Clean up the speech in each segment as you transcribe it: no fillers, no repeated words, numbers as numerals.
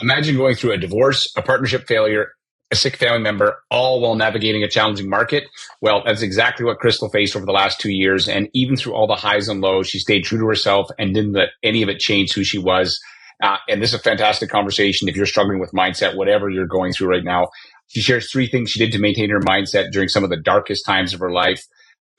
Imagine going through a divorce, a partnership failure, a sick family member, all while navigating a challenging market. Well, that's exactly what Krystal faced over the last 2 years. And even through all the highs and lows, she stayed true to herself and didn't let any of it change who she was. And this is a fantastic conversation. If you're struggling with mindset, whatever you're going through right now, she shares 3 things she did to maintain her mindset during some of the darkest times of her life.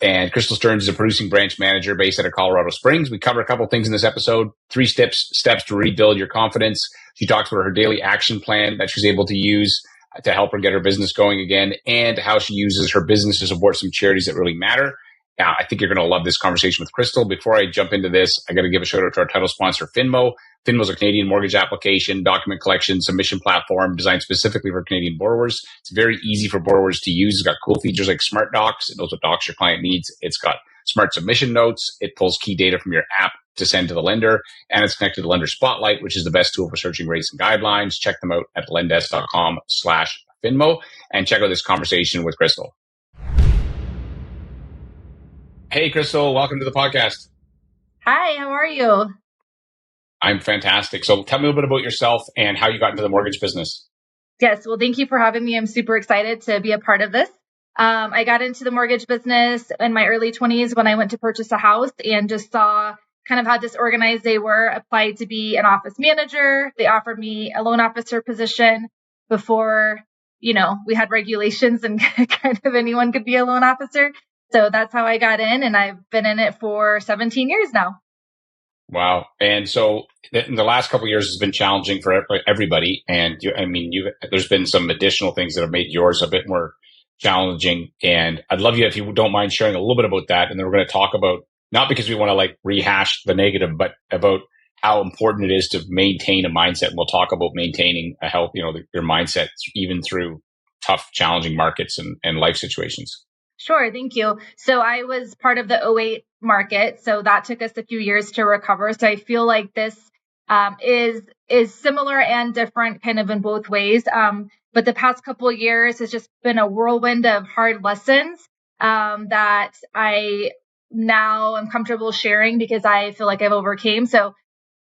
And Krystal Stearns is a producing branch manager based out of Colorado Springs. We cover a couple of things in this episode. 3 steps to rebuild your confidence. She talks about her daily action plan that she's able to use to help her get her business going again, and how she uses her business to support some charities that really matter. I think you're going to love this conversation with Krystal. Before I jump into this, I got to give a shout out to our title sponsor, Finmo. Finmo is a Canadian mortgage application, document collection, submission platform designed specifically for Canadian borrowers. It's very easy for borrowers to use. It's got cool features like Smart Docs. It knows what docs your client needs. It's got smart submission notes. It pulls key data from your app to send to the lender, and it's connected to Lender Spotlight, which is the best tool for searching rates and guidelines. Check them out at lendesk.com/Finmo and check out this conversation with Krystal. Hey, Krystal, welcome to the podcast. Hi, how are you? I'm fantastic. So tell me a little bit about yourself and how you got into the mortgage business. Yes, well, thank you for having me. I'm super excited to be a part of this. I got into the mortgage business in my early 20s when I went to purchase a house and just saw kind of how disorganized they were. Applied to be an office manager. They offered me a loan officer position before, we had regulations and kind of anyone could be a loan officer. So that's how I got in, and I've been in it for 17 years now. Wow. And so in the last couple of years has been challenging for everybody. And there's been some additional things that have made yours a bit more challenging. And I'd love you, if you don't mind, sharing a little bit about that. And then we're going to talk about, not because we want to rehash the negative, but about how important it is to maintain a mindset. And we'll talk about maintaining a health, your mindset, even through tough, challenging markets and life situations. Sure. Thank you. So I was part of the 2008 market. So that took us a few years to recover. So I feel like this is similar and different kind of in both ways. But the past couple of years has just been a whirlwind of hard lessons that I now am comfortable sharing because I feel like I've overcame. So,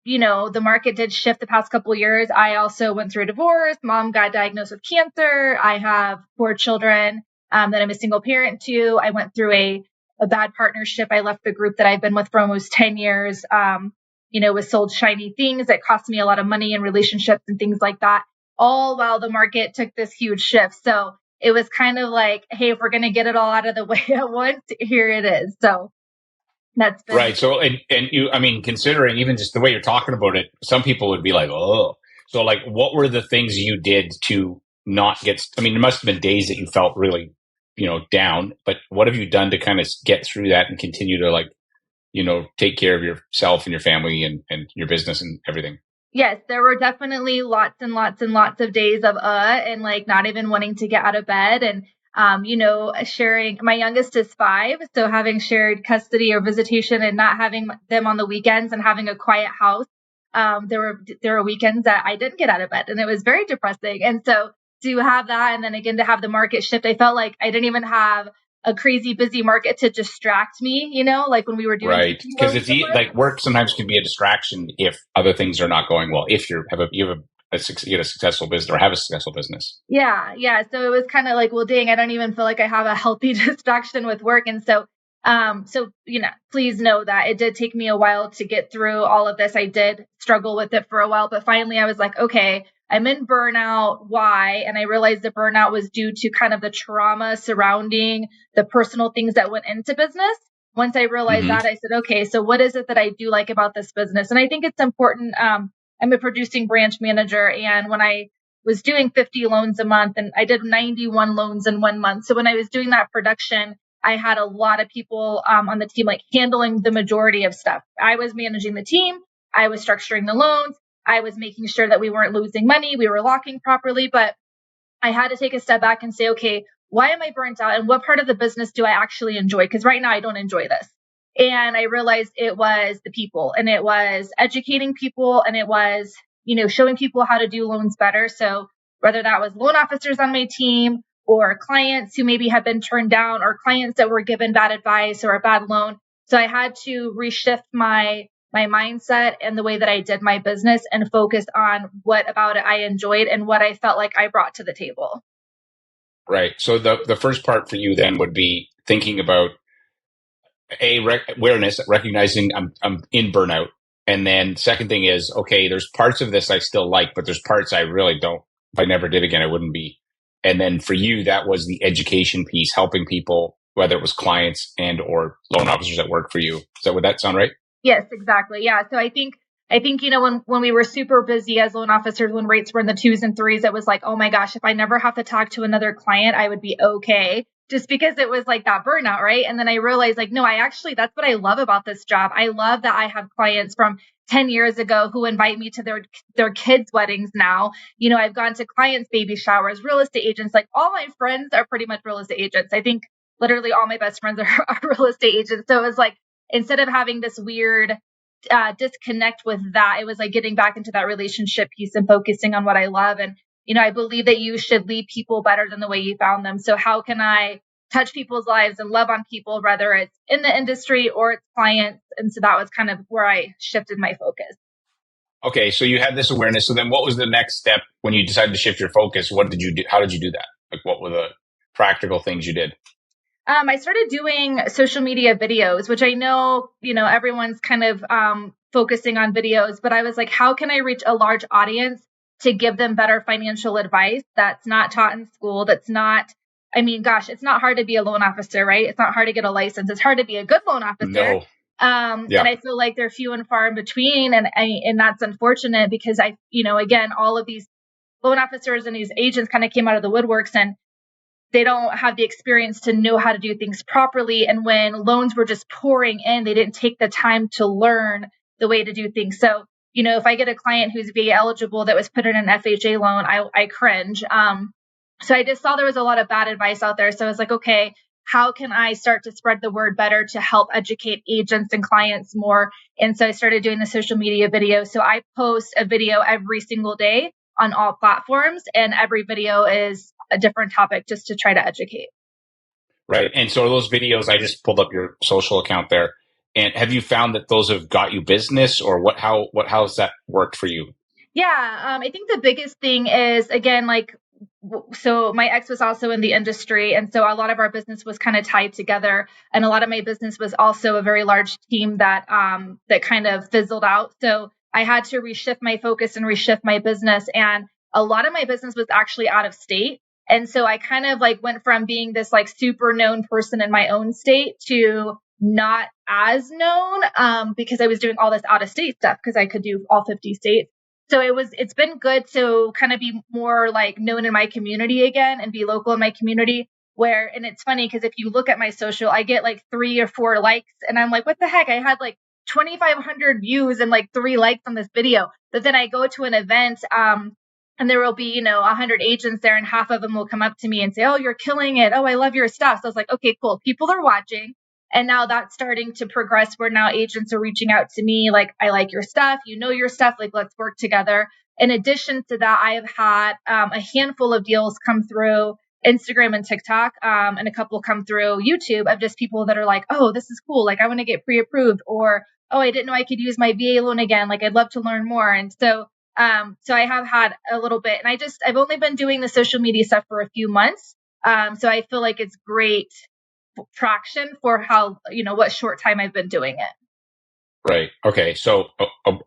the market did shift the past couple of years. I also went through a divorce. Mom got diagnosed with cancer. I have 4 children that I'm a single parent to. I went through a bad partnership. I left the group that I've been with for almost 10 years, was sold shiny things that cost me a lot of money and relationships and things like that, all while the market took this huge shift. So it was kind of like, hey, if we're going to get it all out of the way at once, here it is. So that's been right. So, and you, considering even just the way you're talking about it, some people would be like, oh, so what were the things you did to not get, there must have been days that you felt really, down, but what have you done to kind of get through that and continue to take care of yourself and your family and your business and everything? Yes, there were definitely lots and lots and lots of days of and not even wanting to get out of bed. And, sharing, my youngest is 5. So having shared custody or visitation and not having them on the weekends and having a quiet house, there were weekends that I didn't get out of bed, and it was very depressing. And so to have that, and then again to have the market shift, I felt like I didn't even have a crazy busy market to distract me, when we were doing right, because it's work sometimes can be a distraction if other things are not going well. If you have a successful business or have a successful business. Yeah. So it was kind of like, well, dang, I don't even feel like I have a healthy distraction with work. And so, please know that it did take me a while to get through all of this. I did struggle with it for a while, but finally I was like, okay, I'm in burnout. Why? And I realized the burnout was due to kind of the trauma surrounding the personal things that went into business. Once I realized that, I said, okay, so what is it that I do like about this business? And I think it's important. I'm a producing branch manager. And when I was doing 50 loans a month, and I did 91 loans in 1 month. So when I was doing that production, I had a lot of people on the team, handling the majority of stuff. I was managing the team. I was structuring the loans. I was making sure that we weren't losing money. We were locking properly, but I had to take a step back and say, okay, why am I burnt out? And what part of the business do I actually enjoy? Because right now I don't enjoy this. And I realized it was the people, and it was educating people, and it was, showing people how to do loans better. So whether that was loan officers on my team or clients who maybe had been turned down or clients that were given bad advice or a bad loan. So I had to reshift my my mindset and the way that I did my business and focused on what about it I enjoyed and what I felt like I brought to the table. Right. So the first part for you then would be thinking about awareness, recognizing I'm in burnout. And then second thing is, okay, there's parts of this I still like, but there's parts I really don't. If I never did again, I wouldn't be. And then for you, that was the education piece, helping people, whether it was clients and or loan officers that work for you. Would that sound right? Yes, exactly. Yeah. So I think, when we were super busy as loan officers, when rates were in the 2s and 3s, it was like, oh my gosh, if I never have to talk to another client, I would be okay. Just because it was like that burnout, right? And then I realized like, no, that's what I love about this job. I love that I have clients from 10 years ago who invite me to their kids' weddings now. I've gone to clients' baby showers, real estate agents, like all my friends are pretty much real estate agents. I think literally all my best friends are real estate agents. So it was like, instead of having this weird disconnect with that, it was like getting back into that relationship piece and focusing on what I love. And, I believe that you should leave people better than the way you found them. So how can I touch people's lives and love on people, whether it's in the industry or it's clients? And so that was kind of where I shifted my focus. Okay. So you had this awareness. So then what was the next step when you decided to shift your focus? What did you do? How did you do that? Like what were the practical things you did? I started doing social media videos, which I know, everyone's kind of focusing on videos, but I was like, how can I reach a large audience to give them better financial advice that's not taught in school? That's not, I mean, gosh, it's not hard to be a loan officer, right? It's not hard to get a license. It's hard to be a good loan officer. No. Yeah. And I feel like they're few and far in between. And that's unfortunate because again, all of these loan officers and these agents kind of came out of the woodworks and they don't have the experience to know how to do things properly. And when loans were just pouring in, they didn't take the time to learn the way to do things. So, if I get a client who's VA eligible that was put in an FHA loan, I cringe. So I just saw there was a lot of bad advice out there. So I was like, okay, how can I start to spread the word better to help educate agents and clients more? And so I started doing the social media videos. So I post a video every single day on all platforms, and every video is a different topic just to try to educate. Right. And so those videos, I just pulled up your social account there. And have you found that those have got you business, or how's that worked for you? Yeah. I think the biggest thing is, again, so my ex was also in the industry. And so a lot of our business was kind of tied together. And a lot of my business was also a very large team that kind of fizzled out. So I had to reshift my focus and reshift my business. And a lot of my business was actually out of state. And so I kind of went from being this super known person in my own state to not as known because I was doing all this out of state stuff because I could do all 50 states. So it's been good to kind of be more known in my community again and be local in my community and it's funny because if you look at my social, I get 3 or 4 likes and I'm like, what the heck? I had 2,500 views and 3 likes on this video. But then I go to an event, and there will be, 100 agents there and half of them will come up to me and say, oh, you're killing it. Oh, I love your stuff. So I was like, okay, cool. People are watching. And now that's starting to progress where now agents are reaching out to me. I like your stuff. Your stuff. Let's work together. In addition to that, I have had a handful of deals come through Instagram and TikTok, and a couple come through YouTube of just people that are like, oh, this is cool. I want to get pre-approved, or, oh, I didn't know I could use my VA loan again. I'd love to learn more. And so I have had a little bit, and I've only been doing the social media stuff for a few months. So I feel like it's great traction for how, what short time I've been doing it. Right. Okay. So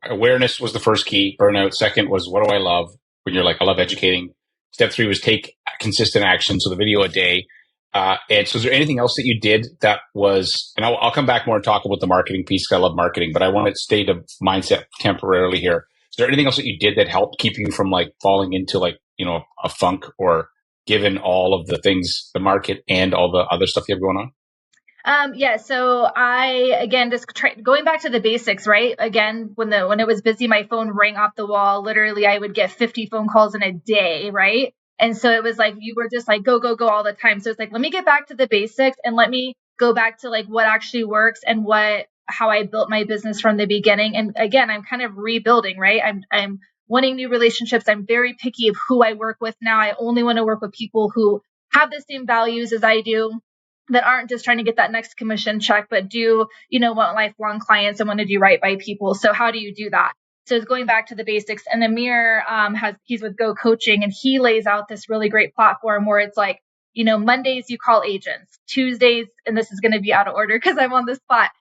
awareness was the first key. Burnout. Second was, what do I love? When you're like, I love educating. Step 3 was take consistent action. So the video a day. And so is there anything else that you did that was, and I'll come back more and talk about the marketing piece, 'cause I love marketing, but I want to stay to mindset temporarily here. Is there anything else that you did that helped keep you from falling into a funk, or given all of the things, the market and all the other stuff you have going on? Yeah. So I, again, just going back to the basics, right? Again, when it was busy, my phone rang off the wall. Literally, I would get 50 phone calls in a day, right? And so it was you were just go, go, go all the time. So it's let me get back to the basics and let me go back to what actually works and how I built my business from the beginning. And again, I'm kind of rebuilding, right? I'm wanting new relationships. I'm very picky of who I work with now. I only want to work with people who have the same values as I do. that aren't just trying to get that next commission check, but do, want lifelong clients and want to do right by people. So how do you do that? So it's going back to the basics. And Amir he's with Go Coaching, and he lays out this really great platform where it's like, Mondays you call agents, Tuesdays, and this is going to be out of order because I'm on the spot.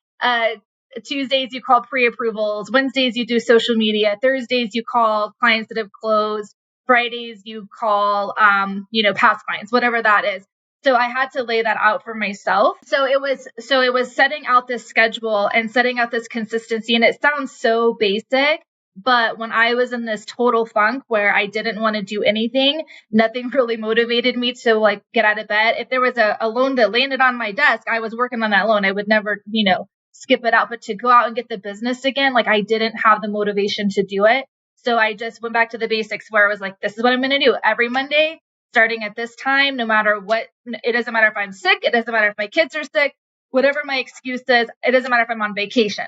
Tuesdays you call pre-approvals, Wednesdays you do social media, Thursdays you call clients that have closed, Fridays you call, past clients, whatever that is. So I had to lay that out for myself. So it was setting out this schedule and setting out this consistency. And it sounds so basic, but when I was in this total funk where I didn't want to do anything, nothing really motivated me to get out of bed. If there was a loan that landed on my desk, I was working on that loan. I would never, skip it out. But to go out and get the business again, I didn't have the motivation to do it. So I just went back to the basics where I was like, this is what I'm going to do every Monday, starting at this time, no matter what. It doesn't matter if I'm sick. It doesn't matter if my kids are sick, whatever my excuse is. It doesn't matter if I'm on vacation.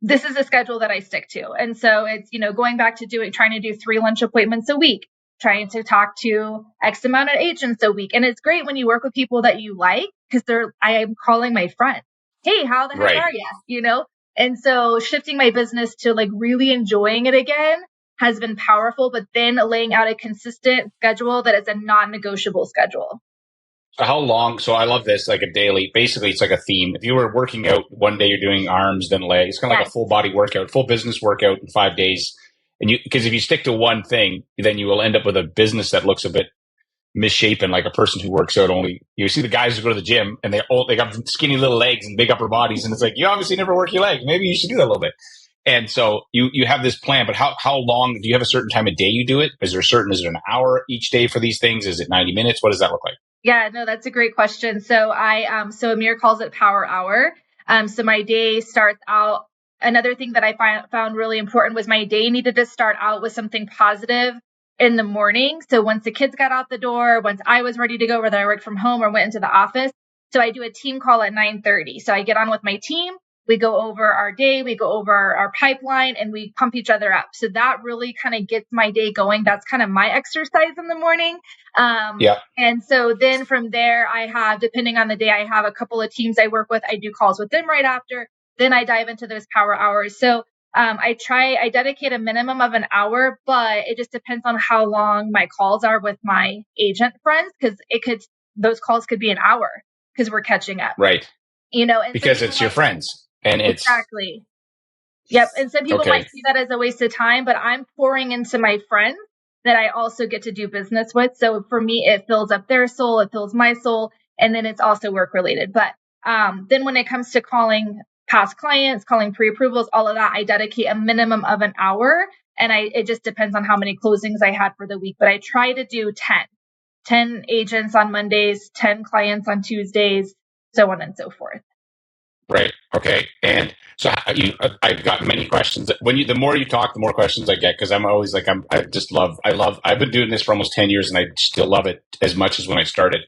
This is a schedule that I stick to. And so it's, going back to trying to do 3 lunch appointments a week, trying to talk to X amount of agents a week. And it's great when you work with people that you like, because I am calling my friend. Hey, how the heck are you? And so shifting my business to really enjoying it again has been powerful, but then laying out a consistent schedule that is a non-negotiable schedule. So how long? So I love this, like a daily, basically it's like a theme. If you were working out one day, you're doing arms, then legs, it's kind of like a full body workout, full business workout in 5 days. And because if you stick to one thing, then you will end up with a business that looks a bit misshapen, like a person who works out only. You see the guys who go to the gym and they got skinny little legs and big upper bodies. And it's like, you obviously never work your legs. Maybe you should do that a little bit. And so you have this plan, but how long do you have a certain time of day you do it? Is it an hour each day for these things? Is it 90 minutes? What does that look like? Yeah, no, that's a great question. So so Amir calls it power hour. So my day starts out. Another thing that I found really important was my day needed to start out with something positive in the morning. So once the kids got out the door, once I was ready to go, whether I worked from home or went into the office. So I do a team call at 9:30. So I get on with my team. We go over our day, we go over our pipeline, and we pump each other up. So that really kind of gets my day going. That's kind of my exercise in the morning. And so then from there, I have, depending on the day, I have a couple of teams I work with. I do calls with them right after. Then I dive into those power hours. So I dedicate a minimum of an hour, but it just depends on how long my calls are with my agent friends, because those calls could be an hour because we're catching up. Right. And because it's your friends. And it's exactly. Yep. And some people might see that as a waste of time, but I'm pouring into my friends that I also get to do business with. So for me, it fills up their soul, it fills my soul, and then it's also work related. But then when it comes to calling past clients, calling pre-approvals, all of that, I dedicate a minimum of an hour. And it just depends on how many closings I had for the week. But I try to do 10 agents on Mondays, 10 clients on Tuesdays, so on and so forth. Right. Okay. And so I've got many questions. The more you talk, the more questions I get, because I'm always like, I've been doing this for almost 10 years and I still love it as much as when I started.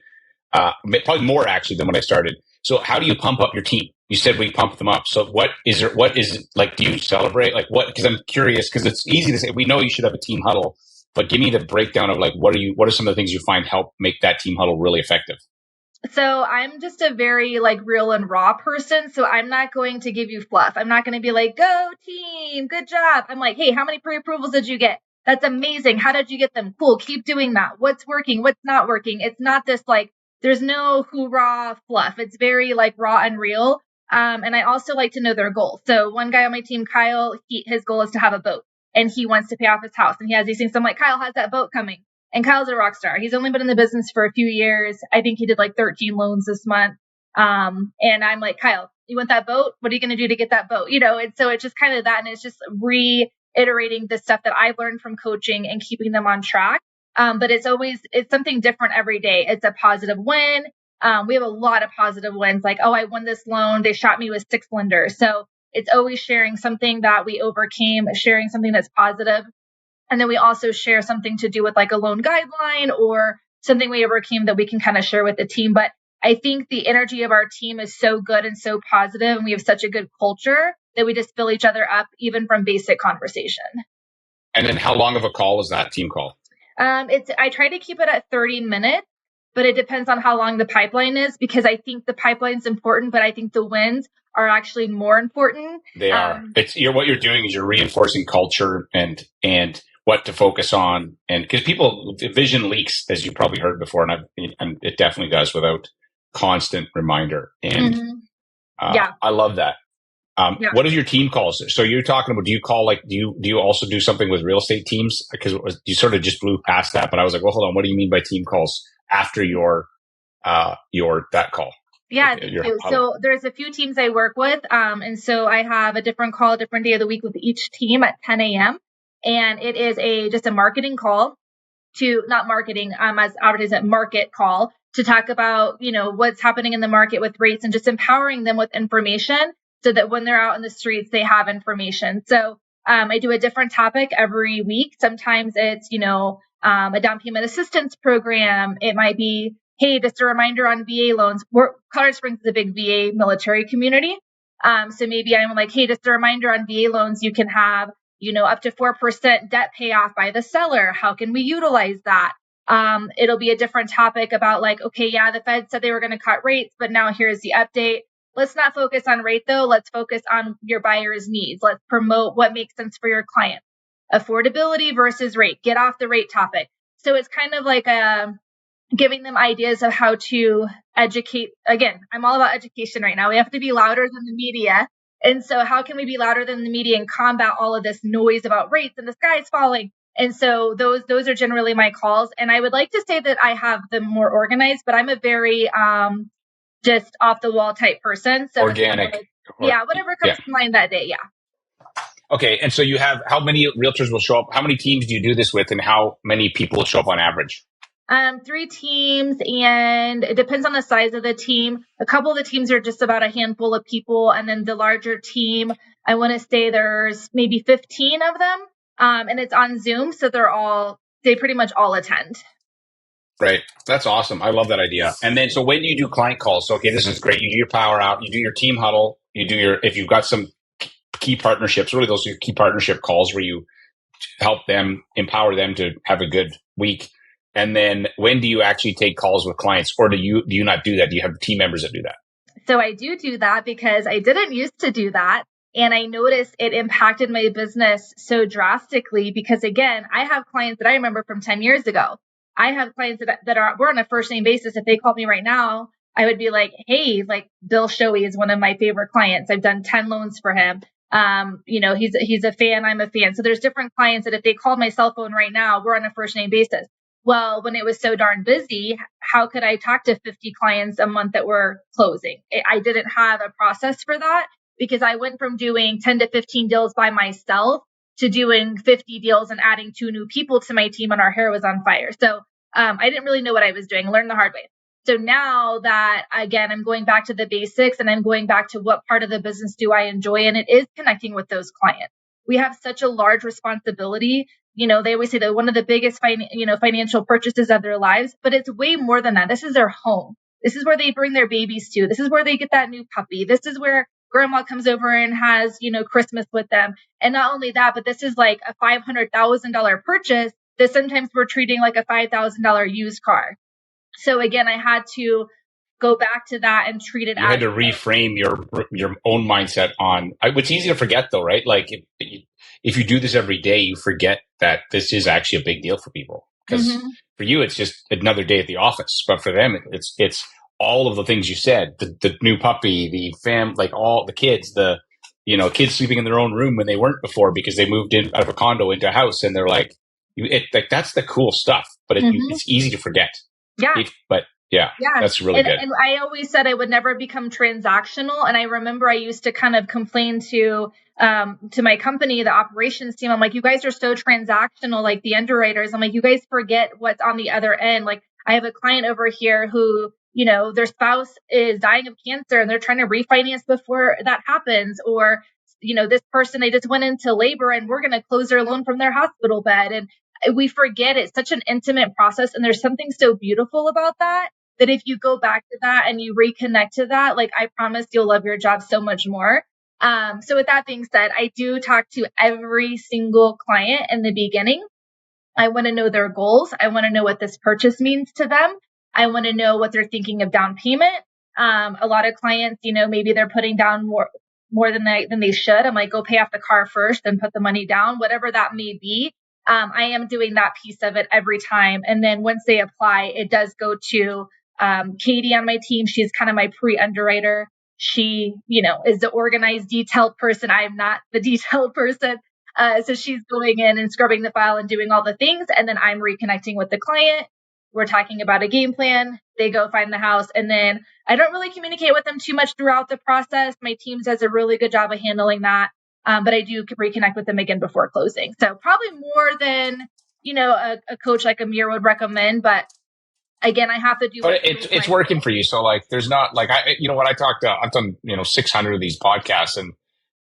Probably more actually than when I started. So how do you pump up your team? You said we pump them up. So what is it like? Do you celebrate? Like what? Because I'm curious, because it's easy to say, we know you should have a team huddle, but give me the breakdown of what are some of the things you find help make that team huddle really effective? So I'm just a very real and raw person. So I'm not going to give you fluff. I'm not going to be like, go team, good job. I'm like, hey, how many pre-approvals did you get? That's amazing. How did you get them? Cool. Keep doing that. What's working? What's not working? It's not this there's no hoorah fluff. It's very raw and real. And I also like to know their goals. So one guy on my team, Kyle, his goal is to have a boat and he wants to pay off his house and he has these things. So I'm like, Kyle, how's that boat coming? And Kyle's a rock star. He's only been in the business for a few years. I think he did 13 loans this month. And I'm like, Kyle, you want that boat? What are you going to do to get that boat? And so it's just kind of that. And it's just reiterating the stuff that I've learned from coaching and keeping them on track. But it's something different every day. It's a positive win. We have a lot of positive wins. I won this loan. They shot me with 6 lenders. So it's always sharing something that we overcame, sharing something that's positive. And then we also share something to do with a loan guideline or something we overcame that we can kind of share with the team. But I think the energy of our team is so good and so positive, and we have such a good culture that we just fill each other up, even from basic conversation. And then how long of a call is that team call? I try to keep it at 30 minutes, but it depends on how long the pipeline is, because I think the pipeline's important, but I think the wins are actually more important. They are. What you're doing is you're reinforcing culture and what to focus on, and because people vision leaks, as you probably heard before, and it definitely does without constant reminder. And I love that. What is your team calls? So you're talking about, do you call, like, do you also do something with real estate teams? Because you sort of just blew past that, but I was like, well, hold on. What do you mean by team calls after your that call? Yeah, so there's a few teams I work with. And so I have a different call, different day of the week with each team at 10 a.m. And it is just a marketing call not marketing, as advertisement, market call to talk about, what's happening in the market with rates and just empowering them with information so that when they're out in the streets, they have information. So I do a different topic every week. Sometimes it's, a down payment assistance program. It might be, hey, just a reminder on VA loans. Colorado Springs is a big VA military community. So maybe I'm like, hey, just a reminder on VA loans, you can have, up to 4% debt payoff by the seller. How can we utilize that? It'll be a different topic about like, okay, yeah, the Fed said they were going to cut rates, but now here's the update. Let's not focus on rate though. Let's focus on your buyer's needs. Let's promote what makes sense for your client. Affordability versus rate. Get off the rate topic. So it's kind of like giving them ideas of how to educate. Again, I'm all about education right now. We have to be louder than the media. And so how can we be louder than the media and combat all of this noise about rates and the sky's falling? And so those are generally my calls. And I would like to say that I have them more organized, but I'm a very just off the wall type person. So organic. Whatever comes to mind that day. Yeah. Okay. And so you have, how many realtors will show up? How many teams do you do this with, and how many people will show up on average? 3 teams, and it depends on the size of the team. A couple of the teams are just about a handful of people. And then the larger team, I want to say there's maybe 15 of them. And it's on Zoom. So they pretty much all attend. Right. That's awesome. I love that idea. And then, so when do you do client calls? So, okay, this is great. You do your power out, you do your team huddle, if you've got some key partnerships, really those are your key partnership calls where you help them, empower them to have a good week. And then when do you actually take calls with clients, or do you not do that? Do you have team members that do that? So I do that because I didn't used to do that. And I noticed it impacted my business so drastically because, again, I have clients that I remember from 10 years ago. I have clients we're on a first name basis. If they called me right now, I would be like, hey, like Bill Shoei is one of my favorite clients. I've done 10 loans for him. He's a fan. I'm a fan. So there's different clients that if they called my cell phone right now, we're on a first name basis. Well, when it was so darn busy, how could I talk to 50 clients a month that were closing? I didn't have a process for that because I went from doing 10 to 15 deals by myself to doing 50 deals and adding 2 new people to my team, and our hair was on fire. So I didn't really know what I was doing. I learned the hard way. So now that, again, I'm going back to the basics and I'm going back to what part of the business do I enjoy, and it is connecting with those clients. We have such a large responsibility. They always say that one of the biggest financial purchases of their lives, but it's way more than that. This is their home. This is where they bring their babies to. This is where they get that new puppy. This is where grandma comes over and has, Christmas with them. And not only that, but this is like a $500,000 purchase that sometimes we're treating like a $5,000 used car. So again, I had to go back to that and treat it. You had to reframe your own mindset on. It's easy to forget though, right? Like if you do this every day, you forget that this is actually a big deal for people. Because for you, it's just another day at the office, but for them, it's all of the things you said: the new puppy, the fam, like all the kids, kids sleeping in their own room when they weren't before because they moved in out of a condo into a house, and they're like, that's the cool stuff. But it's easy to forget. Yeah. Yeah, that's really good. And I always said I would never become transactional. And I remember I used to kind of complain to my company, the operations team. I'm like, you guys are so transactional, like the underwriters. I'm like, you guys forget what's on the other end. Like I have a client over here who, their spouse is dying of cancer and they're trying to refinance before that happens. Or, this person, they just went into labor and we're going to close their loan from their hospital bed. And we forget it's such an intimate process. And there's something so beautiful about that if you go back to that and you reconnect to that, like I promise you'll love your job so much more. So with that being said, I do talk to every single client in the beginning. I want to know their goals. I want to know what this purchase means to them. I want to know what they're thinking of down payment. A lot of clients, maybe they're putting down more than they should. I'm like, go pay off the car first and put the money down, whatever that may be. I am doing that piece of it every time. And then once they apply, it does go to Katie on my team. She's kind of my pre-underwriter. She, is the organized, detailed person. I am not the detailed person. So she's going in and scrubbing the file and doing all the things. And then I'm reconnecting with the client. We're talking about a game plan. They go find the house. And then I don't really communicate with them too much throughout the process. My team does a really good job of handling that. But I do reconnect with them again before closing. So probably more than, a coach like Amir would recommend. But again, I have to do. But it's working for you. So like, there's not like, when I talked, I've done, 600 of these podcasts, and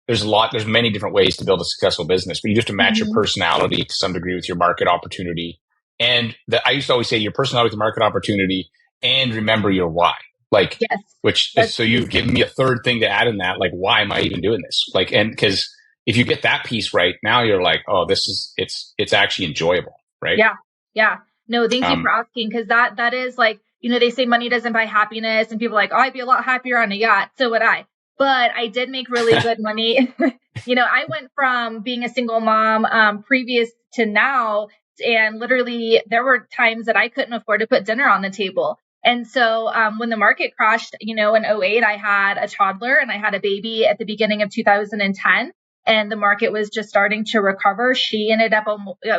there's many different ways to build a successful business, but you have to match your personality to some degree with your market opportunity. And I used to always say your personality with the market opportunity, and remember your why. Like, yes, so you've given me a third thing to add in that. Like, why am I even doing this? Like, and because if you get that piece right, now you're like, oh, it's actually enjoyable. Right. Yeah. Yeah. No, thank you for asking. Cause that is like, they say money doesn't buy happiness, and people are like, oh, I'd be a lot happier on a yacht. So would I. But I did make really good money. I went from being a single mom previous to now, and literally there were times that I couldn't afford to put dinner on the table. And so when the market crashed, in 2008, I had a toddler and I had a baby at the beginning of 2010. And the market was just starting to recover. She ended up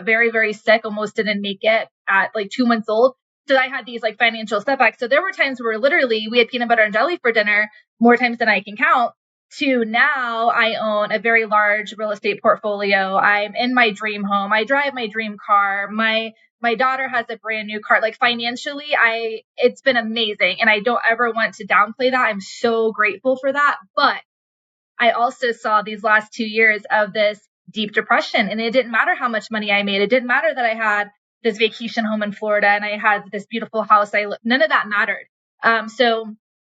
very, very sick, almost didn't make it at like 2 months old. So I had these like financial setbacks. So there were times where literally we had peanut butter and jelly for dinner more times than I can count. To now I own a very large real estate portfolio. I'm in my dream home. I drive my dream car. My daughter has a brand new car. Like financially, it's been amazing. And I don't ever want to downplay that. I'm so grateful for that. But I also saw these last 2 years of this deep depression, and it didn't matter how much money I made. It didn't matter that I had this vacation home in Florida and I had this beautiful house. None of that mattered. So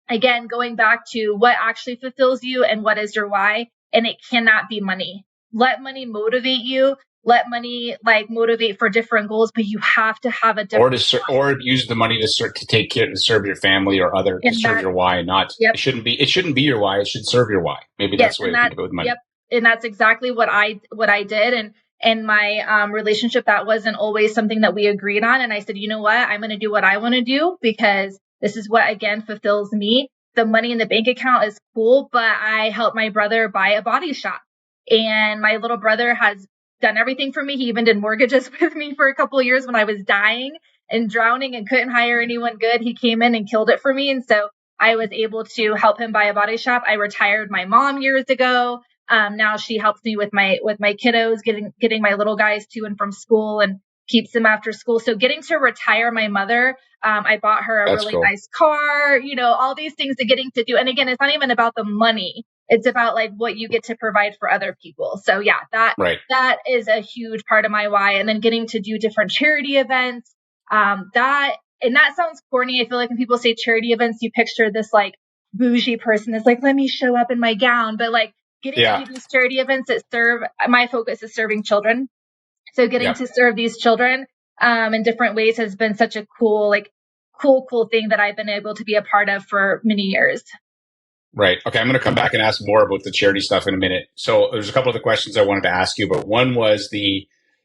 again, going back to what actually fulfills you and what is your why, and it cannot be money. Let money motivate you. Let money motivate for different goals, but you have to have a different or use the money to take care to serve your family or other to serve your why. Not it shouldn't be your why. It should serve your why. Maybe that's the way to think about with money. Yep, and that's exactly what I did. And my relationship, that wasn't always something that we agreed on. And I said, you know what? I'm going to do what I want to do because this is what, again, fulfills me. The money in the bank account is cool, but I helped my brother buy a body shop. And my little brother has done everything for me. He even did mortgages with me for a couple of years when I was dying and drowning and couldn't hire anyone good. He came in and killed it for me. And so I was able to help him buy a body shop. I retired my mom years ago. Now she helps me with my kiddos, getting my little guys to and from school and keeps them after school. So getting to retire my mother, I bought her a really nice car, all these things that getting to do. And again, it's not even about the money. It's about like what you get to provide for other people. So yeah, that is a huge part of my why. And then getting to do different charity events, and that sounds corny. I feel like when people say charity events, you picture this like bougie person that's like, let me show up in my gown. But like getting to do these charity events that my focus is serving children. So getting to serve these children in different ways has been such a cool thing that I've been able to be a part of for many years. Right. Okay. I'm going to come back and ask more about the charity stuff in a minute. So there's a couple of the questions I wanted to ask you, but one was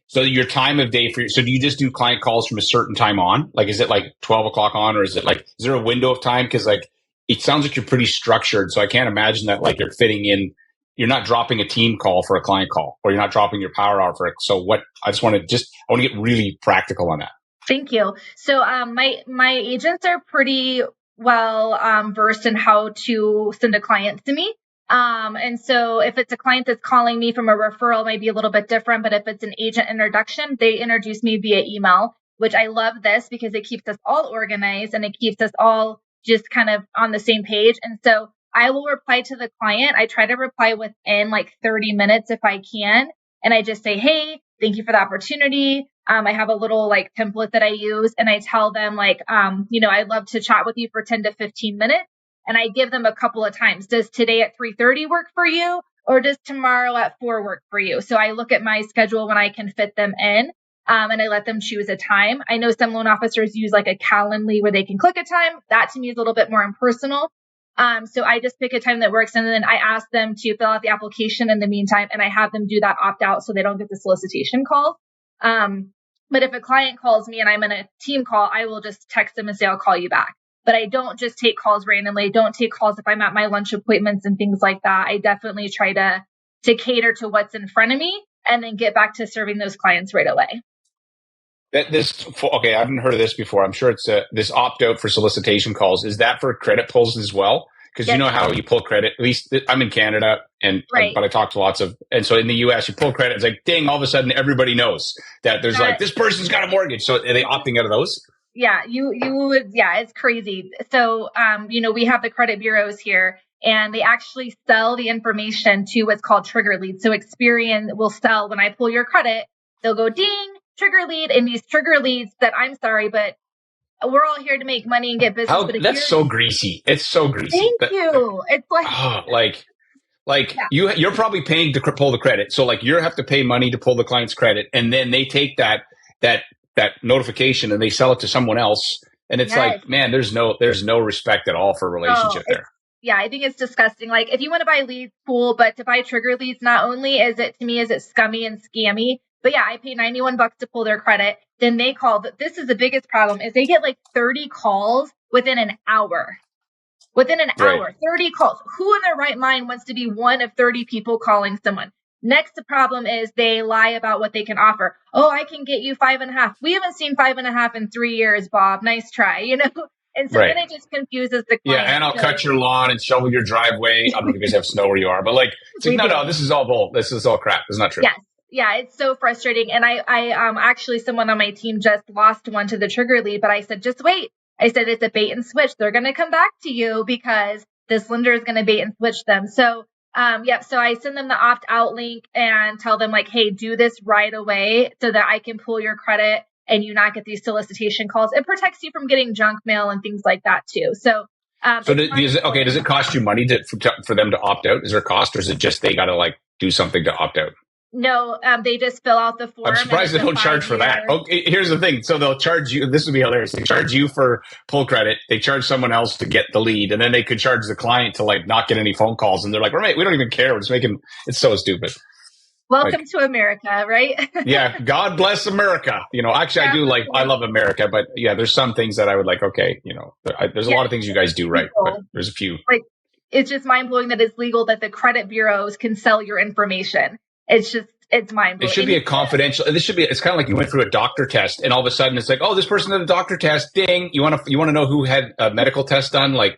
so your time of day so do you just do client calls from a certain time on? Like, is it like 12 o'clock on, or is there a window of time? Cause like, it sounds like you're pretty structured. So I can't imagine that like you're fitting in, you're not dropping a team call for a client call, or you're not dropping your power hour for it. So I want to get really practical on that. Thank you. So, my agents are pretty well versed in how to send a client to me. And so if it's a client that's calling me from a referral, it might be a little bit different. But if it's an agent introduction, they introduce me via email, which I love this because it keeps us all organized and it keeps us all just kind of on the same page. And so I will reply to the client. I try to reply within like 30 minutes if I can. And I just say, hey, thank you for the opportunity. I have a little like template that I use, and I tell them like, I'd love to chat with you for 10 to 15 minutes. And I give them a couple of times. Does today at 3:30 work for you? Or does tomorrow at 4 work for you? So I look at my schedule when I can fit them in. And I let them choose a time. I know some loan officers use like a Calendly where they can click a time. That to me is a little bit more impersonal. So I just pick a time that works, and then I ask them to fill out the application in the meantime, and I have them do that opt out so they don't get the solicitation call. But if a client calls me and I'm in a team call, I will just text them and say, I'll call you back. But I don't just take calls randomly. I don't take calls if I'm at my lunch appointments and things like that. I definitely try to cater to what's in front of me and then get back to serving those clients right away. I haven't heard of this before. I'm sure it's this opt out for solicitation calls. Is that for credit pulls as well? Because you know how you pull credit. At least I'm in Canada, but I talk to lots of, and so in the U.S. you pull credit. It's like, ding! All of a sudden, everybody knows that there's like this person's got a mortgage. So are they opting out of those? Yeah, you would. Yeah, it's crazy. So, we have the credit bureaus here, and they actually sell the information to what's called trigger leads. So Experian will sell when I pull your credit, they'll go ding, trigger lead, and these trigger leads that I'm sorry, but we're all here to make money and get business. That's so greasy. It's so greasy. Thank you. It's like, you're probably paying to pull the credit. So like you have to pay money to pull the client's credit, and then they take that notification and they sell it to someone else. And it's like, man, there's no respect at all for a relationship there. Yeah, I think it's disgusting. Like if you want to buy leads, cool, but to buy trigger leads, not only is it scummy and scammy, but yeah, I pay $91 to pull their credit. Then they call. This is the biggest problem is they get like 30 calls within an hour. Within an hour, 30 calls. Who in their right mind wants to be one of 30 people calling someone? Next, the problem is they lie about what they can offer. Oh, I can get you 5.5. We haven't seen 5.5 in 3 years, Bob. Nice try, And so then it just confuses the client. Yeah, and I'll cut your lawn and shovel your driveway. I don't know if you guys have snow where you are, but like, it's like no, this is all bull. This is all crap. It's not true. Yes. Yeah, it's so frustrating. And I actually, someone on my team just lost one to the trigger lead, but I said, just wait. I said, it's a bait and switch. They're going to come back to you because this lender is going to bait and switch them. So, so I send them the opt out link and tell them like, hey, do this right away so that I can pull your credit and you not get these solicitation calls. It protects you from getting junk mail and things like that too. So, does it cost you money for them to opt out? Is there a cost, or is it just they got to like do something to opt out? No, they just fill out the form. I'm surprised they don't charge for that. Okay, here's the thing. So they'll charge you. This would be hilarious. They charge you for pull credit. They charge someone else to get the lead, and then they could charge the client to like not get any phone calls. And they're like, "We don't even care. We're just making." It's so stupid. Welcome to America, right? Yeah, God bless America. Actually, I love America, but yeah, there's some things that I would like. Okay, there's a lot of things you guys do right, but there's a few. Like, it's just mind blowing that it's legal that the credit bureaus can sell your information. It's mind blowing. It should be a confidential. It's kind of like you went through a doctor test, and all of a sudden it's like, oh, this person had a doctor test. Ding! You want to know who had a medical test done? Like,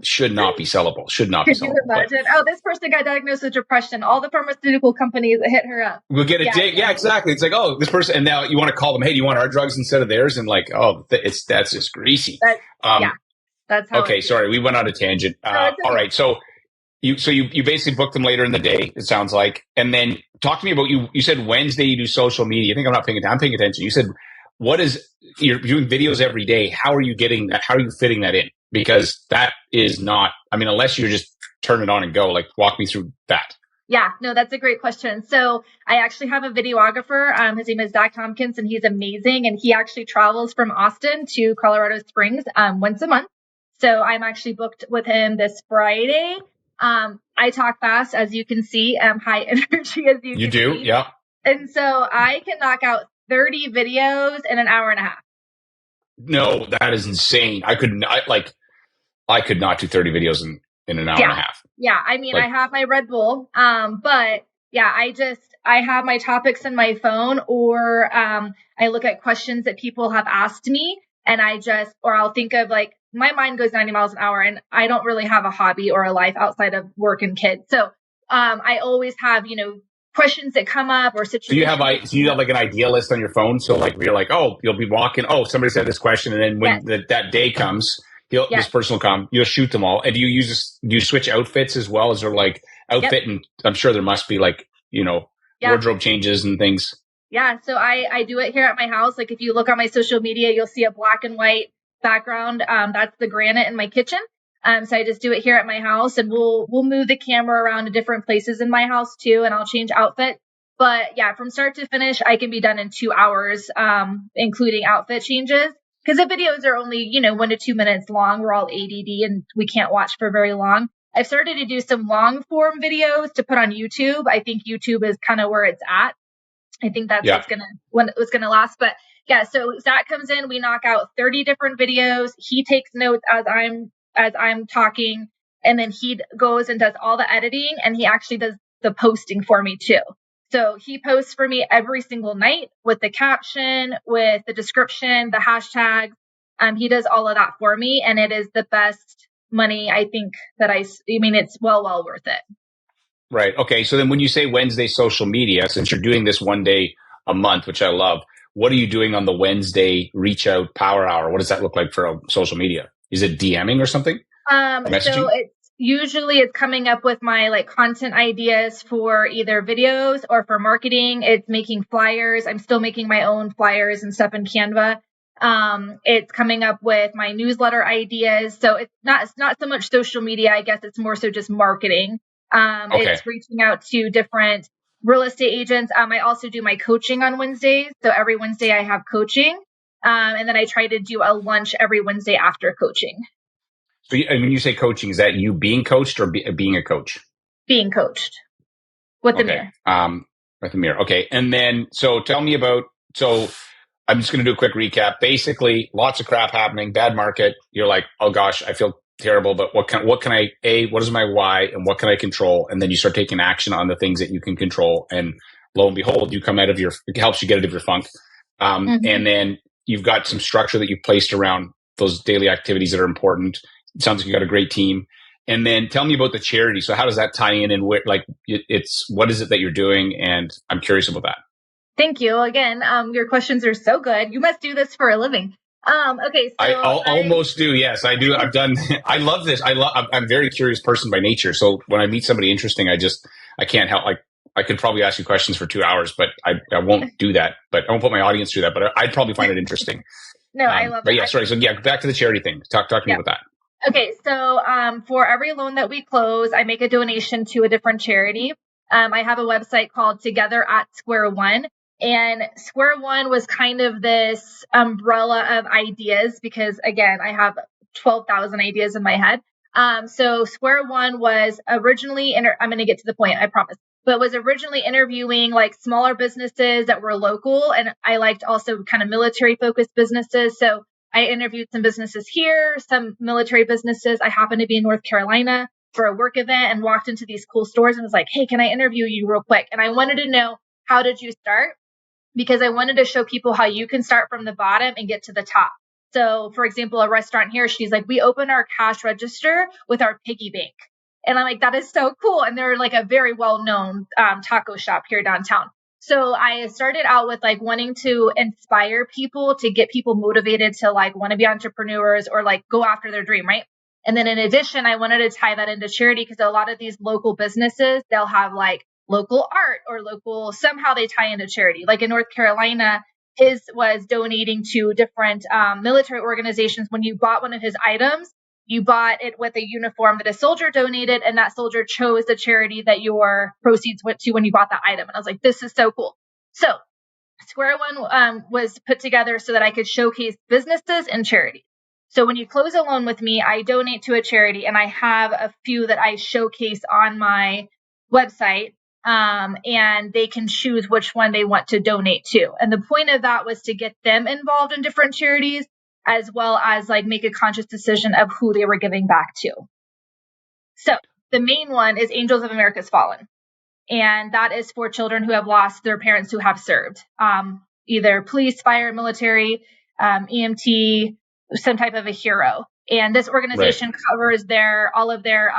should not be sellable. Should not be sellable. Could you imagine? Oh, this person got diagnosed with depression. All the pharmaceutical companies that hit her up. We'll get a ding. Yeah, exactly. It's like, oh, this person, and now you want to call them. Hey, do you want our drugs instead of theirs? And like, oh, that's just greasy. That's how. Okay, sorry, we went on a tangent. All right, so. You basically booked them later in the day, it sounds like. And then talk to me about you said Wednesday you do social media. I think I'm paying attention. You said, you're doing videos every day. How are you getting that? How are you fitting that in? Because that is not, unless you just turn it on and go, like walk me through that. Yeah, no, that's a great question. So I actually have a videographer. His name is Zach Tompkins, and he's amazing. And he actually travels from Austin to Colorado Springs once a month. So I'm actually booked with him this Friday. I talk fast, as you can see, high energy, as you can do. See. Yeah. And so I can knock out 30 videos in an hour and a half. No, that is insane. I could not do 30 videos in an hour and a half. Yeah. I have my Red Bull. But yeah, I have my topics in my phone, or, I look at questions that people have asked me, and I'll think of like, my mind goes 90 miles an hour, and I don't really have a hobby or a life outside of work and kids. So, I always have, questions that come up or situations. Do you have like an idea list on your phone? So like, you're like, oh, you'll be walking. Oh, somebody said this question. And then when that day comes, this person will come, you'll shoot them all. And do you switch outfits as well? Is there like outfit? And I'm sure there must be like, wardrobe changes and things. Yeah. So I do it here at my house. Like if you look on my social media, you'll see a black and white background. That's the granite in my kitchen. So I just do it here at my house, and we'll move the camera around to different places in my house too. And I'll change outfit. But yeah, from start to finish, I can be done in 2 hours, including outfit changes. Because the videos are only, 1 to 2 minutes long. We're all ADD and we can't watch for very long. I've started to do some long form videos to put on YouTube. I think YouTube is kind of where it's at. I think that's what's gonna last. But yeah, so Zach comes in, we knock out 30 different videos. He takes notes as I'm talking, and then he goes and does all the editing, and he actually does the posting for me too. So he posts for me every single night with the caption, with the description, the hashtags. He does all of that for me, and it is the best money I think that it's well worth it. Right. Okay. So then when you say Wednesday social media, since you're doing this one day a month, which I love, what are you doing on the Wednesday reach out power hour? What does that look like for social media? Is it DMing or something? So it's coming up with my like content ideas for either videos or for marketing. It's making flyers. I'm still making my own flyers and stuff in Canva. It's coming up with my newsletter ideas. So it's not so much social media. I guess it's more so just marketing. It's reaching out to different real estate agents. I also do my coaching on Wednesdays. So every Wednesday I have coaching. And then I try to do a lunch every Wednesday after coaching. So when you say coaching, is that you being coached or being a coach? Being coached with the mirror. With the mirror. Okay. And then, so tell me about, I'm just going to do a quick recap. Basically, lots of crap happening, bad market. You're like, oh gosh, I feel terrible, but what is my why and what can I control? And then you start taking action on the things that you can control. And lo and behold, it helps you get out of your funk. And then you've got some structure that you've placed around those daily activities that are important. It sounds like you got a great team. And then tell me about the charity. So how does that tie in, and what is it that you're doing? And I'm curious about that. Thank you. Again, your questions are so good. You must do this for a living. Okay. So I almost do. Yes, I do. I love this. I'm a very curious person by nature. So when I meet somebody interesting, I can't help. I could probably ask you questions for 2 hours, but I won't do that. But I won't put my audience through that, but I'd probably find it interesting. No, I love it. But yeah, sorry. So yeah, back to the charity thing. Talk to me about that. Okay. So, for every loan that we close, I make a donation to a different charity. I have a website called Together at Square One. And Square One was kind of this umbrella of ideas because, again, I have 12,000 ideas in my head. So Square One was originally, I'm going to get to the point, I promise, but was originally interviewing like smaller businesses that were local. And I liked also kind of military focused businesses. So I interviewed some businesses here, some military businesses. I happened to be in North Carolina for a work event and walked into these cool stores and was like, hey, can I interview you real quick? And I wanted to know, how did you start? Because I wanted to show people how you can start from the bottom and get to the top. So for example, a restaurant here, she's like, we open our cash register with our piggy bank. And I'm like, that is so cool. And they're like a very well-known taco shop here downtown. So I started out with like wanting to inspire people, to get people motivated to like want to be entrepreneurs or like go after their dream, right? And then in addition, I wanted to tie that into charity because a lot of these local businesses, they'll have like local art or somehow they tie into charity. Like in North Carolina, his was donating to different military organizations. When you bought one of his items, you bought it with a uniform that a soldier donated, and that soldier chose the charity that your proceeds went to when you bought that item. And I was like, this is so cool. So Square One was put together so that I could showcase businesses and charities. So when you close a loan with me, I donate to a charity, and I have a few that I showcase on my website. And they can choose which one they want to donate to. And the point of that was to get them involved in different charities, as well as like make a conscious decision of who they were giving back to. So the main one is Angels of America's Fallen. And that is for children who have lost their parents who have served, either police, fire, military, EMT, some type of a hero. And this organization covers all of their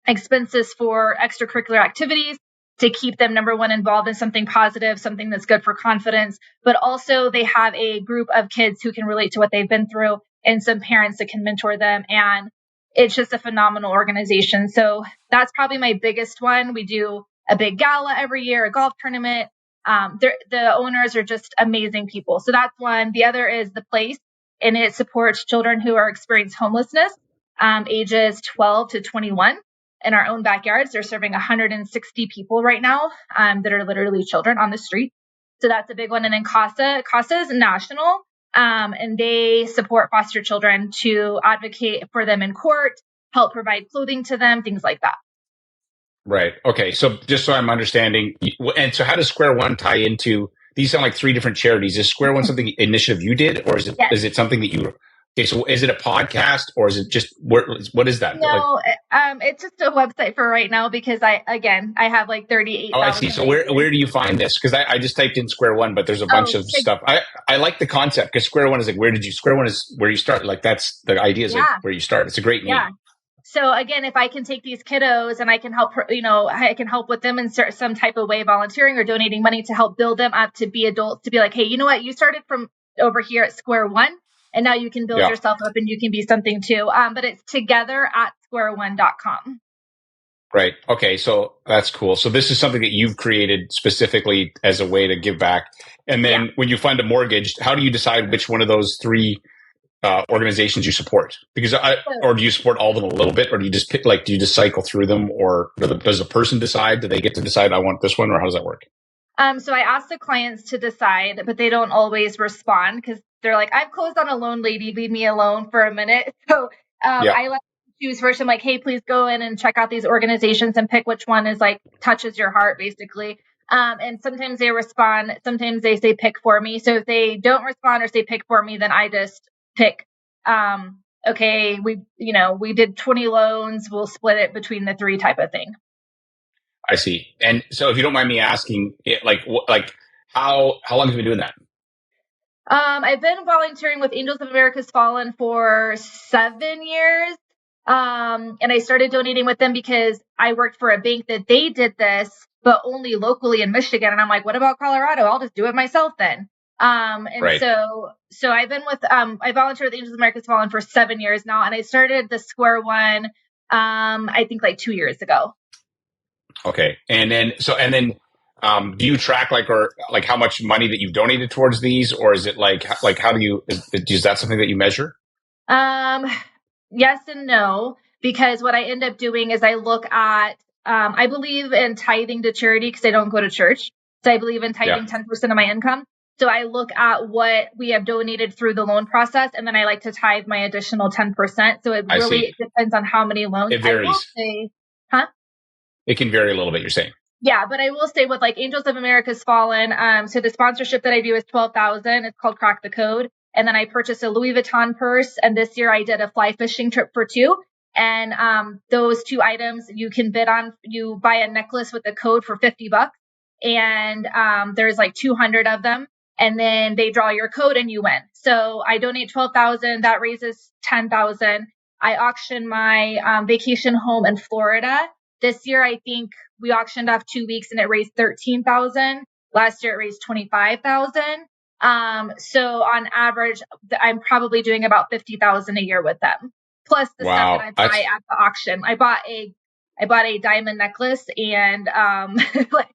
expenses for extracurricular activities to keep them, number one, involved in something positive, something that's good for confidence. But also they have a group of kids who can relate to what they've been through and some parents that can mentor them. And it's just a phenomenal organization. So that's probably my biggest one. We do a big gala every year, a golf tournament. The owners are just amazing people. So that's one. The other is The Place, and it supports children who are experiencing homelessness, ages 12 to 21. in our own backyards. They're serving 160 people right now that are literally children on the street. So that's a big one. And then CASA is national, and they support foster children to advocate for them in court, help provide clothing to them, things like that. Right. Okay. So just so I'm understanding, and so how does Square One tie into? These sound like three different charities. Is Square One something initiative you did, or is it Yes. is it something that you? Okay, so is it a podcast, or is it just what is that? No, it's just a website for right now because I have like 38. Oh, I see. So where do you find this? Because I just typed in Square One, but there's a bunch of stuff. I like the concept because Square One is like Square One is where you start. Like that's the idea is like where you start. It's a great name. Yeah. So again, if I can take these kiddos and I can help, I can help with them in some type of way, volunteering or donating money to help build them up to be adults, to be like, hey, you know what? You started from over here at Square One, and now you can build yourself up and you can be something too. But it's together at square1.com. Right. Okay. So that's cool. So this is something that you've created specifically as a way to give back. And then when you fund a mortgage, how do you decide which one of those three organizations you support? Because or do you support all of them a little bit, or do you just pick, do you just cycle through them, or does the person decide? Do they get to decide I want this one, or how does that work? So I ask the clients to decide, but they don't always respond because they're like, I've closed on a loan, lady, leave me alone for a minute. So I let them choose first. I'm like, hey, please go in and check out these organizations and pick which one is like touches your heart, basically. And sometimes they respond. Sometimes they say pick for me. So if they don't respond or say pick for me, then I just pick. Okay, we did 20 loans. We'll split it between the three type of thing. I see. And so if you don't mind me asking, how long have you been doing that? I've been volunteering with Angels of America's Fallen for 7 years. And I started donating with them because I worked for a bank that they did this, but only locally in Michigan. And I'm like, what about Colorado? I'll just do it myself then. So I've been with, I volunteered with Angels of America's Fallen for 7 years now. And I started the Square One, I think like 2 years ago. Okay. And then, do you track how much money that you've donated towards these, or is it how do you, is that something that you measure? Yes and no, because what I end up doing is I look at, I believe in tithing to charity because I don't go to church. So I believe in tithing 10% of my income. So I look at what we have donated through the loan process, and then I like to tithe my additional 10%. So it really depends on how many loans. It varies. I will say, It can vary a little bit, you're saying. Yeah, but I will say with like Angels of America's Fallen, so the sponsorship that I do is $12,000. It's called Crack the Code. And then I purchased a Louis Vuitton purse. And this year I did a fly fishing trip for 2. And those 2 items you can bid on. You buy a necklace with a code for $50. And there's like 200 of them. And then they draw your code and you win. So I donate $12,000. That raises $10,000. I auction my vacation home in Florida. This year, I think we auctioned off 2 weeks and it raised $13,000. Last year, it raised $25,000. So on average, I'm probably doing about $50,000 a year with them. Plus the stuff that I buy at the auction. I bought a diamond necklace and like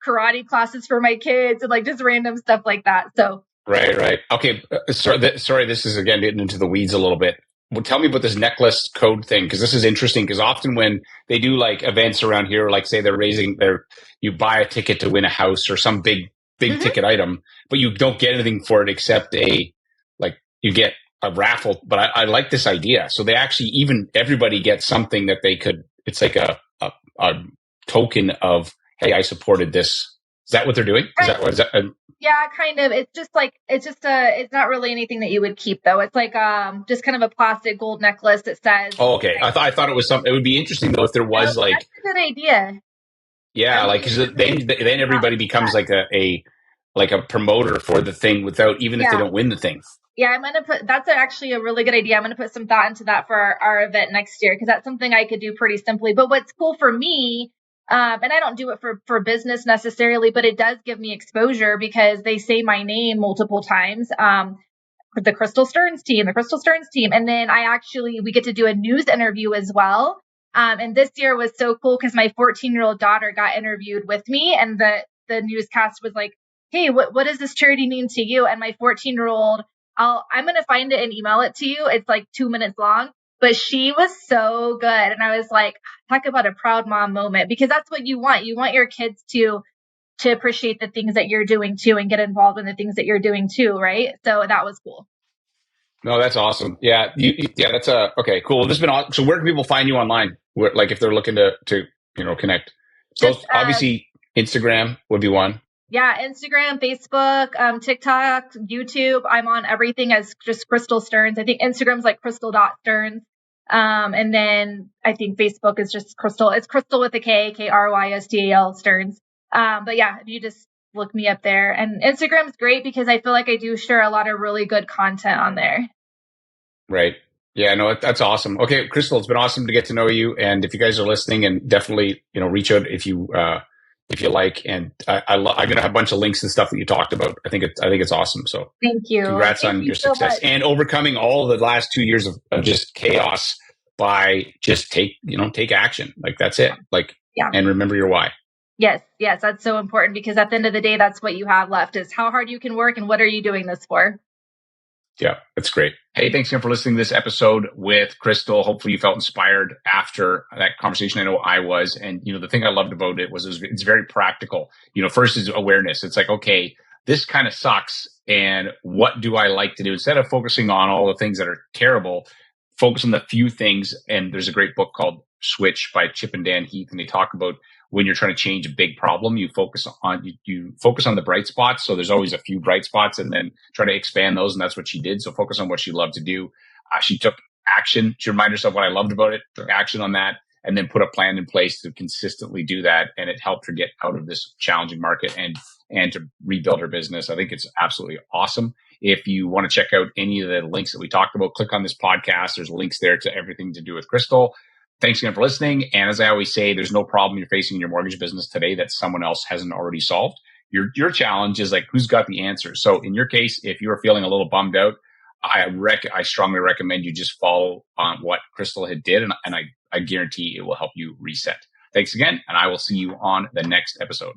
karate classes for my kids and like just random stuff like that. So right. Okay, sorry. This is again getting into the weeds a little bit. Well, tell me about this necklace code thing, because this is interesting. Because often when they do like events around here, like say you buy a ticket to win a house or some big ticket item, but you don't get anything for it except you get a raffle. But I like this idea. So they actually everybody gets something that they could. It's like a token of, hey, I supported this. Is that what they're doing? Is that yeah, kind of. It's just it's not really anything that you would keep though. It's like just kind of a plastic gold necklace that says. Oh, okay. I thought it was something. It would be interesting though if there was that's a good idea. Yeah, because then everybody becomes like a promoter for the thing without even if they don't win the thing. Yeah, I'm gonna that's actually a really good idea. I'm gonna put some thought into that for our event next year because that's something I could do pretty simply. But what's cool for me. And I don't do it for business necessarily, but it does give me exposure because they say my name multiple times. The Krystal Stearns team. And then we get to do a news interview as well. And this year was so cool because my 14-year-old daughter got interviewed with me and the newscast was like, hey, what does this charity mean to you? And my 14-year-old, I'm going to find it and email it to you. It's like 2 minutes long. but she was so good. And I was like, talk about a proud mom moment, because that's what you want. You want your kids to appreciate the things that you're doing too and get involved in the things that you're doing too, right? So that was cool. No, that's awesome. Yeah, that's okay, cool. This has been awesome. So where can people find you online? Like if they're looking to connect. So Just obviously Instagram would be one. Yeah, Instagram, Facebook, TikTok, YouTube. I'm on everything as just Krystal Stearns. I think Instagram's like Krystal.Stearns. And then I think Facebook is just Krystal. It's Krystal with a K, Krystal Stearns. But yeah, if you just look me up there. And Instagram's great because I feel like I do share a lot of really good content on there. Right. Yeah, no, that's awesome. Okay, Krystal, it's been awesome to get to know you. And if you guys are listening, and definitely, reach out if you like. And I'm going to have a bunch of links and stuff that you talked about. I think it's awesome. So thank you. Congrats Thank on you your so success much. and overcoming all the last 2 years of just chaos by just take action. Like that's it. Like, yeah. And remember your why. Yes, that's so important, because at the end of the day, that's what you have left is how hard you can work and what are you doing this for? Yeah, that's great. Hey, thanks again for listening to this episode with Krystal. Hopefully you felt inspired after that conversation. I know I was. And, the thing I loved about it was it's very practical. First is awareness. It's like, okay, this kind of sucks. And what do I like to do? Instead of focusing on all the things that are terrible, focus on the few things. And there's a great book called Switch by Chip and Dan Heath. And they talk about when you're trying to change a big problem, you focus on the bright spots. So there's always a few bright spots, and then try to expand those. And that's what she did. So focus on what she loved to do. She took action. She reminded herself what I loved about it, took action on that, and then put a plan in place to consistently do that. And it helped her get out of this challenging market and to rebuild her business. I think it's absolutely awesome. If you want to check out any of the links that we talked about, click on this podcast. There's links there to everything to do with Krystal. Thanks again for listening. And as I always say, there's no problem you're facing in your mortgage business today that someone else hasn't already solved. Your challenge is like, who's got the answer? So in your case, if you're feeling a little bummed out, I strongly recommend you just follow on what Krystal had did. And I guarantee it will help you reset. Thanks again. And I will see you on the next episode.